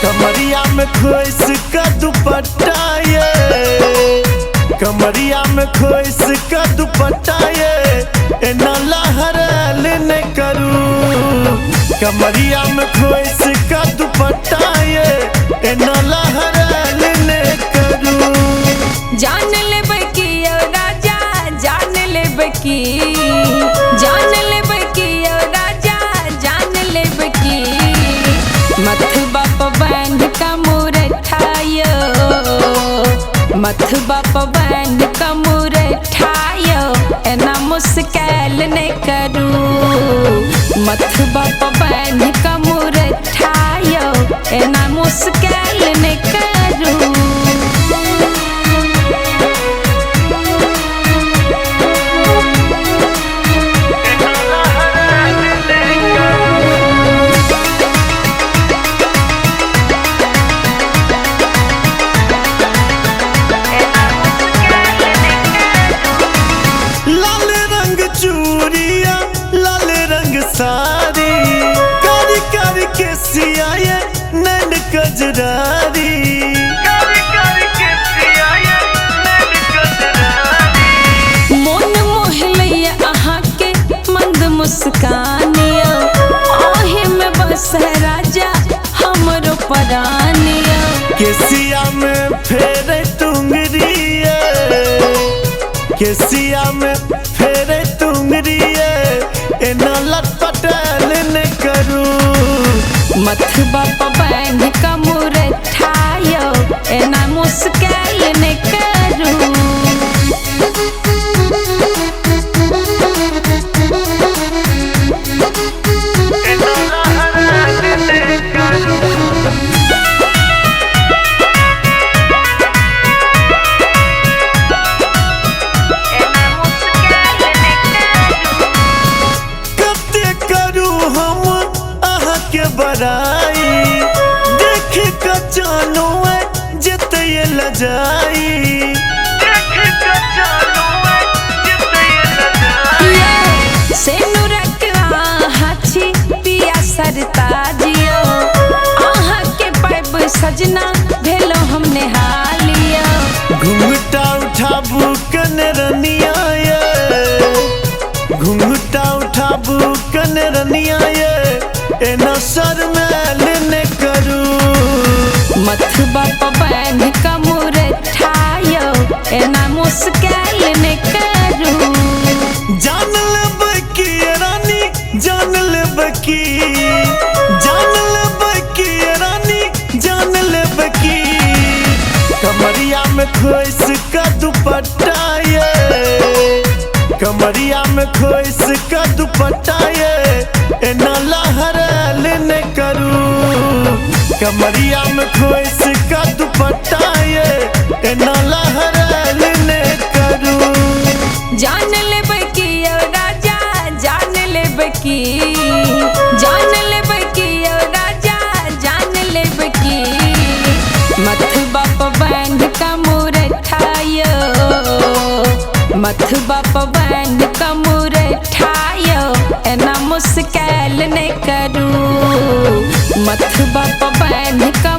कमरिया में खोइस का दुपट्टा ये, कमरिया में खोइस का दुपट्टा ये, ए नाला हरल न करूं। कमरिया में खोइस का दुपट्टा ये, ए नाला हरल न करूं। जान ले बकी ओ राजा, जान ले बकी, जान ले बकी ओ राजा, जान ले बकी। मथुबा पवन का मुरठायो, मथुबा पवन का मुरठायो, एना मुश्किल न करूं। मथुबा पवन का मुरठायो, एना मुश्किल न करूं। सारी कारी कारी के सियाए नैन कजरारी, कारी कारी के सियाए नैन कजरारी। मोन मोहलैया आहा के मंद मुस्कानिया, आहे में बस है राजा हमरो परानिया। केसिया में फेरे तुंगरिया, केसिया में फेरे तुंगरिया, ए नाला पटल न करूं। मथुबा पवन का मुरठायो, एना मुश्किल न करूं। बराई देख का जानो है जित ये लजाई, देख का जानो है जित ये लजाई। सेनुरकवा हाथी पिया सरताजियो, आहा के पैब सजना भेलो हमने हालिया। घुंघटा उठाबू कनरनिया ये, घुंघटा उठाबू कनरनिया ये, ए ना शर्मैल न करूं। मथुबा पवन का मुरठायो, एना मुश्किल न करूं। जान ले बकी रानी, जान ले बकी, जान ले बकी रानी, जान ले बकी। कमरिया में खोइस का दुपट्टा ये, कमरिया में खोइस का दुपट्टा ये, ए नाला हरल न करूं। कमरिया में खोइस का दुपट्टा ये, ए नाला हरल न करूं। जान ले बकी ओ राजा, जान ले बकी, जान ले बकी ओ राजा, जान ले बकी। मथुबा पवन का मुरठायो, मथुबा पवन का मुरठायो, एना मुश्किल न करूं। मथुबा पवन का